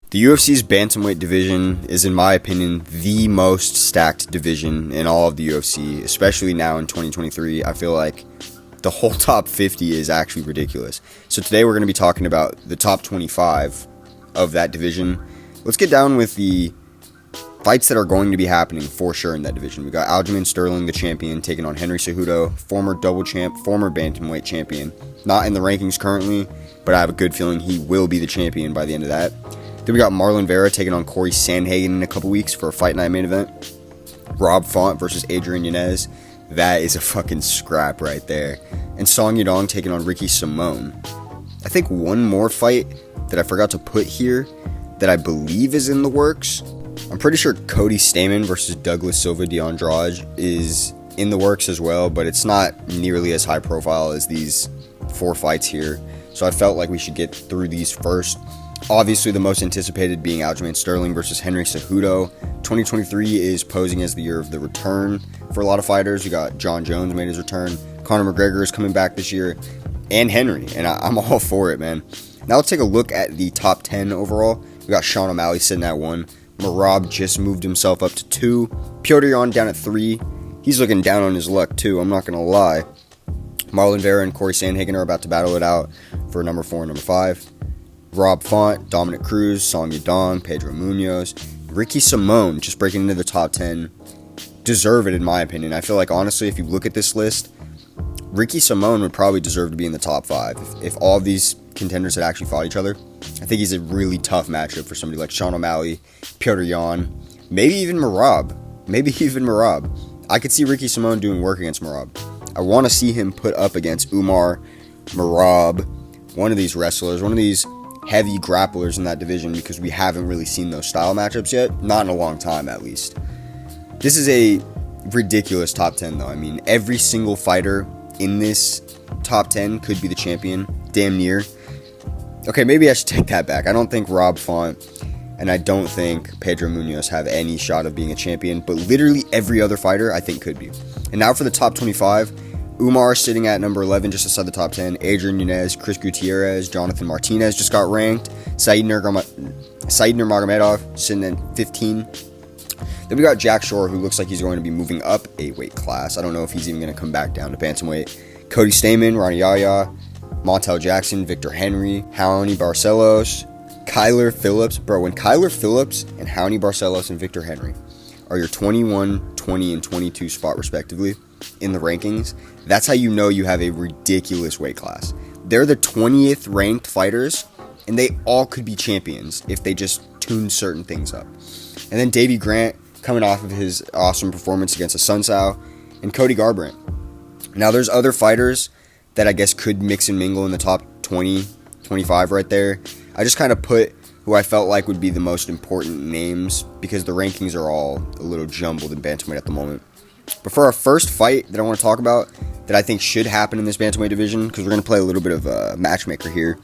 The UFC's Bantamweight division is, in my opinion, the most stacked division in all of the UFC, especially now in 2023. I feel like the whole top 50 is actually ridiculous. So today we're going to be talking about the top 25 of that division. Let's get down with the fights that are going to be happening for sure in that division. We got Aljamain Sterling, the champion, taking on Henry Cejudo, former double champ, former Bantamweight champion. Not in the rankings currently, but I have a good feeling he will be the champion by the end of that. Then we got Marlon Vera taking on Corey Sandhagen in a couple weeks for a Fight Night main event. Rob Font versus Adrian Yanez. That is a fucking scrap right there. And Song Yadong taking on Ricky Simon. I think one more fight that I forgot to put here that I believe is in the works. I'm pretty sure Cody Stamann versus Douglas Silva de Andrade is in the works as well, but it's not nearly as high profile as these 4 fights here. So I felt like we should get through these first. Obviously, the most anticipated being Aljamain Sterling versus Henry Cejudo. 2023 is posing as the year of the return for a lot of fighters. You got John Jones made his return. Conor McGregor is coming back this year. And Henry. And I'm all for it, man. Now let's take a look at the top 10 overall. We got Sean O'Malley sitting at 1. Merab just moved himself up to 2. Petr Yan down at 3. He's looking down on his luck, too. I'm not going to lie. Marlon Vera and Corey Sandhagen are about to battle it out for number 4 and number 5. Rob Font, Dominic Cruz, Song Yadong, Pedro Munoz, Ricky Simon just breaking into the top 10. Deserve it, in my opinion. I feel like, honestly, if you look at this list, Ricky Simon would probably deserve to be in the top 5. If all of these contenders had actually fought each other, I think he's a really tough matchup for somebody like Sean O'Malley, Petr Yan, maybe even Merab. I could see Ricky Simon doing work against Merab. I want to see him put up against Umar, Merab, one of these wrestlers, one of these heavy grapplers in that division, because we haven't really seen those style matchups yet. Not in a long time, at least. This is a ridiculous top 10, though. I mean, every single fighter in this top 10 could be the champion. Damn near. Okay, maybe I should take that back. I don't think Rob Font and I don't think Pedro Munoz have any shot of being a champion, but literally every other fighter I think could be. And now for the top 25. Umar sitting at number 11, just outside the top 10. Adrian Yanez, Chris Gutierrez, Jonathan Martinez just got ranked. Said Nurmagomedov sitting at 15. Then we got Jack Shore, who looks like he's going to be moving up a weight class. I don't know if he's even going to come back down to bantamweight. Cody Stamann, Ronnie Yaya, Montel Jackson, Victor Henry, Raoni Barcelos, Kyler Phillips. Bro, when Kyler Phillips and Raoni Barcelos and Victor Henry are your 21, 20, and 22 spot respectively in the rankings, that's how you know you have a ridiculous weight class. They're the 20th ranked fighters, and they all could be champions if they just tune certain things up. And then Davey Grant coming off of his awesome performance against a Sun Tzu, and Cody Garbrandt. Now there's other fighters that I guess could mix and mingle in the top 20, 25 right there. I just kind of put who I felt like would be the most important names, because the rankings are all a little jumbled in bantamweight at the moment. But for our first fight that I want to talk about that I think should happen in this bantamweight division, because we're going to play a little bit of a matchmaker here,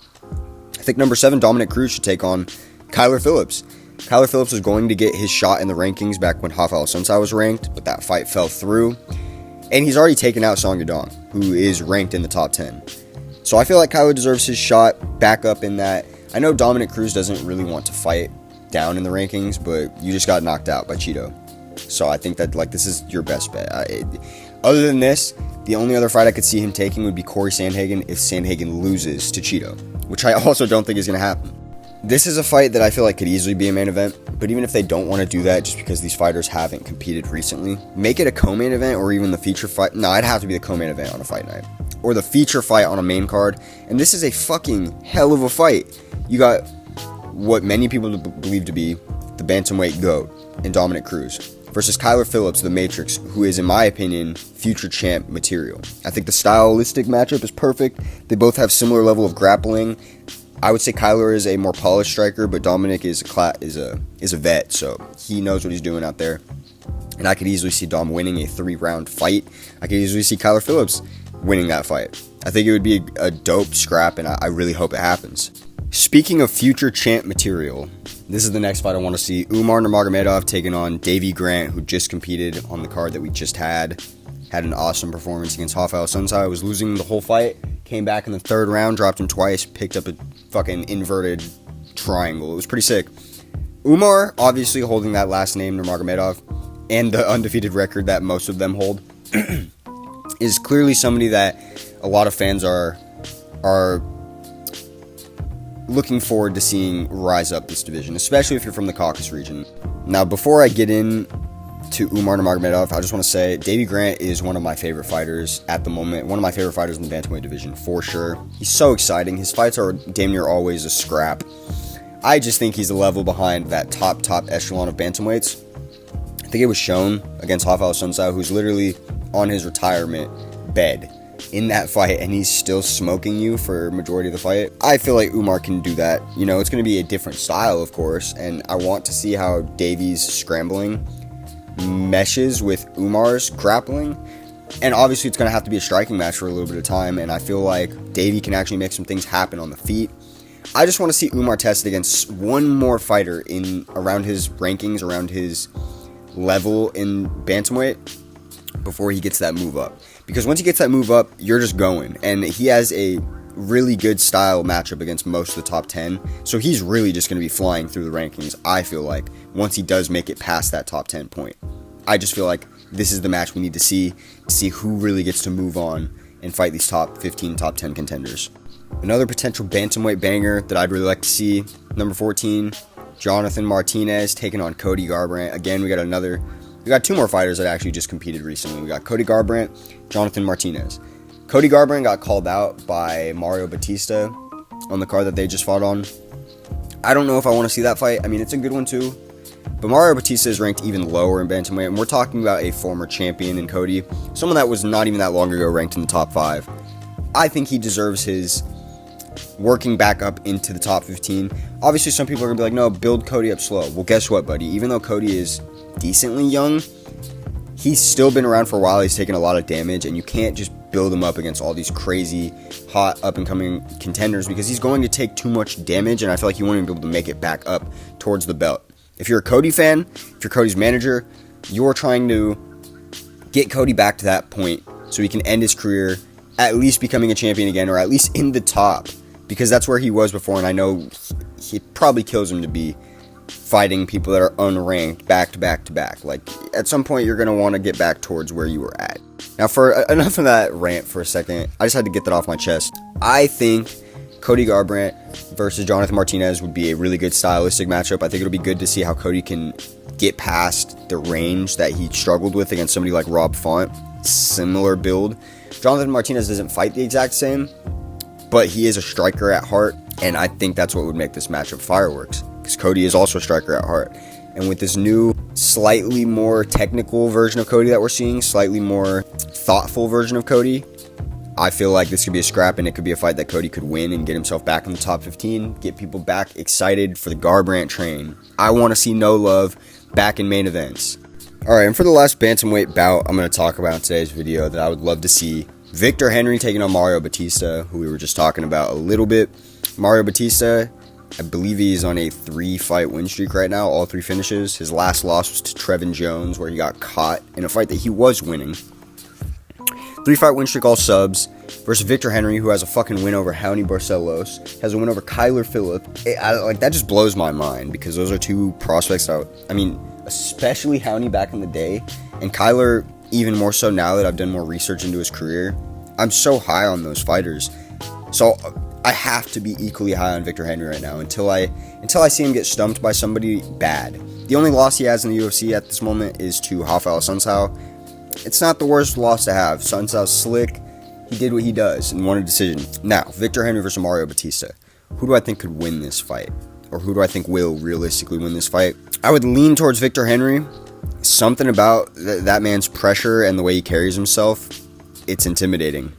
I think number 7, Dominic Cruz, should take on Kyler Phillips. Kyler Phillips was going to get his shot in the rankings back when Rafael Sunsao was ranked, but that fight fell through. And he's already taken out Song Yadong, who is ranked in the top 10. So I feel like Kyler deserves his shot back up in that. I know Dominic Cruz doesn't really want to fight down in the rankings, but you just got knocked out by Cheeto. So I think that this is your best bet. Other than this, the only other fight I could see him taking would be Corey Sandhagen if Sandhagen loses to Cheeto, which I also don't think is going to happen. This is a fight that I feel like could easily be a main event, but even if they don't want to do that just because these fighters haven't competed recently, make it a co-main event or even the feature fight. No, it'd have to be the co-main event on a fight night, or the feature fight on a main card. And this is a fucking hell of a fight. You got what many people believe to be the bantamweight GOAT in Dominic Cruz versus Kyler Phillips, the Matrix, who is, in my opinion, future champ material. I think the stylistic matchup is perfect. They both have similar level of grappling. I would say Kyler is a more polished striker, but Dominic is a vet, so he knows what he's doing out there. And I could easily see Dom winning a 3-round fight. I could easily see Kyler Phillips winning that fight. I think it would be a dope scrap, and I really hope it happens. Speaking of future champ material, this is the next fight I want to see. Umar Nurmagomedov taking on Davey Grant, who just competed on the card that we just had. Had an awesome performance against Rafael Sunsao. Was losing the whole fight. Came back in the 3rd round, dropped him twice, picked up a fucking inverted triangle. It was pretty sick. Umar, obviously holding that last name, Nurmagomedov, and the undefeated record that most of them hold, is clearly somebody that a lot of fans are looking forward to seeing rise up this division, especially if you're from the Caucasus region. Now, before I get in to Umar Nurmagomedov, I just want to say Davey Grant is one of my favorite fighters at the moment. One of my favorite fighters in the Bantamweight division, for sure. He's so exciting. His fights are damn near always a scrap. I just think he's a level behind that top echelon of bantamweights. I think it was shown against Rafael Sunsao, who's literally on his retirement bed in that fight, and he's still smoking you for majority of the fight. I feel like Umar can do that. You know, it's going to be a different style, of course, and I want to see how Davey's scrambling meshes with Umar's grappling. And obviously it's going to have to be a striking match for a little bit of time, and I feel like Davey can actually make some things happen on the feet. I just want to see Umar tested against one more fighter in around his rankings, around his level in bantamweight before he gets that move up. Because once he gets that move up, you're just going. And he has a really good style matchup against most of the top 10. So he's really just going to be flying through the rankings, I feel like, once he does make it past that top 10 point. I just feel like this is the match we need to see who really gets to move on and fight these top 15, top 10 contenders. Another potential bantamweight banger that I'd really like to see, number 14, Jonathan Martinez taking on Cody Garbrandt. Again, we got two more fighters that actually just competed recently. We got Cody Garbrandt, Jonathan Martinez. Cody Garbrandt got called out by Mario Batista on the card that they just fought on. I don't know if I want to see that fight. I mean, it's a good one too. But Mario Batista is ranked even lower in bantamweight, and we're talking about a former champion in Cody. Someone that was not even that long ago ranked in the top 5. I think he deserves his working back up into the top 15. Obviously, some people are going to be like, no, build Cody up slow. Well, guess what, buddy? Even though Cody is decently young, he's still been around for a while. He's taken a lot of damage, and you can't just build him up against all these crazy, hot, up-and-coming contenders because he's going to take too much damage, and I feel like you won't even be able to make it back up towards the belt. If you're a Cody fan, if you're Cody's manager, you're trying to get Cody back to that point so he can end his career at least becoming a champion again, or at least in the top, because that's where he was before, and I know it probably kills him to be fighting people that are unranked back to back to back. Like, at some point, you're going to want to get back towards where you were at. Now, for enough of that rant for a second, I just had to get that off my chest. I think Cody Garbrandt versus Jonathan Martinez would be a really good stylistic matchup. I think it'll be good to see how Cody can get past the range that he struggled with against somebody like Rob Font. Similar build. Jonathan Martinez doesn't fight the exact same, but he is a striker at heart, and I think that's what would make this matchup fireworks, because Cody is also a striker at heart. And with this new, slightly more technical version of Cody that we're seeing, slightly more thoughtful version of Cody, I feel like this could be a scrap, and it could be a fight that Cody could win and get himself back in the top 15, get people back excited for the Garbrandt train. I want to see No Love back in main events. Alright, and for the last bantamweight bout I'm going to talk about in today's video that I would love to see, Victor Henry taking on Mario Batista, who we were just talking about a little bit. Mario Batista, I believe he's on a 3-fight win streak right now, all 3 finishes. His last loss was to Trevin Jones, where he got caught in a fight that he was winning. 3-fight win streak, all subs, versus Victor Henry, who has a fucking win over Raoni Barcelos, has a win over Kyler Phillips. That just blows my mind, because those are two prospects that, especially Raoni back in the day, and Kyler even more so now that I've done more research into his career. I'm so high on those fighters. So I have to be equally high on Victor Henry right now until I see him get stumped by somebody bad. The only loss he has in the UFC at this moment is to Rafael Sunsao. It's not the worst loss to have. Sunsao's slick. He did what he does and won a decision. Now, Victor Henry versus Mario Batista. Who do I think could win this fight? Or who do I think will realistically win this fight? I would lean towards Victor Henry. Something about that man's pressure and the way he carries himself, it's intimidating.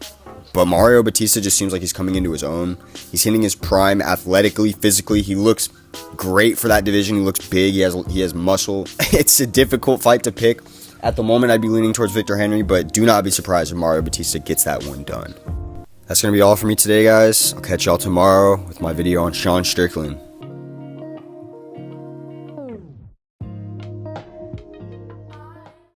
But Mario Batista just seems like he's coming into his own. He's hitting his prime athletically, physically. He looks great for that division. He looks big. He has muscle. It's a difficult fight to pick. At the moment, I'd be leaning towards Victor Henry, but do not be surprised if Mario Batista gets that one done. That's going to be all for me today, guys. I'll catch y'all tomorrow with my video on Sean Strickland.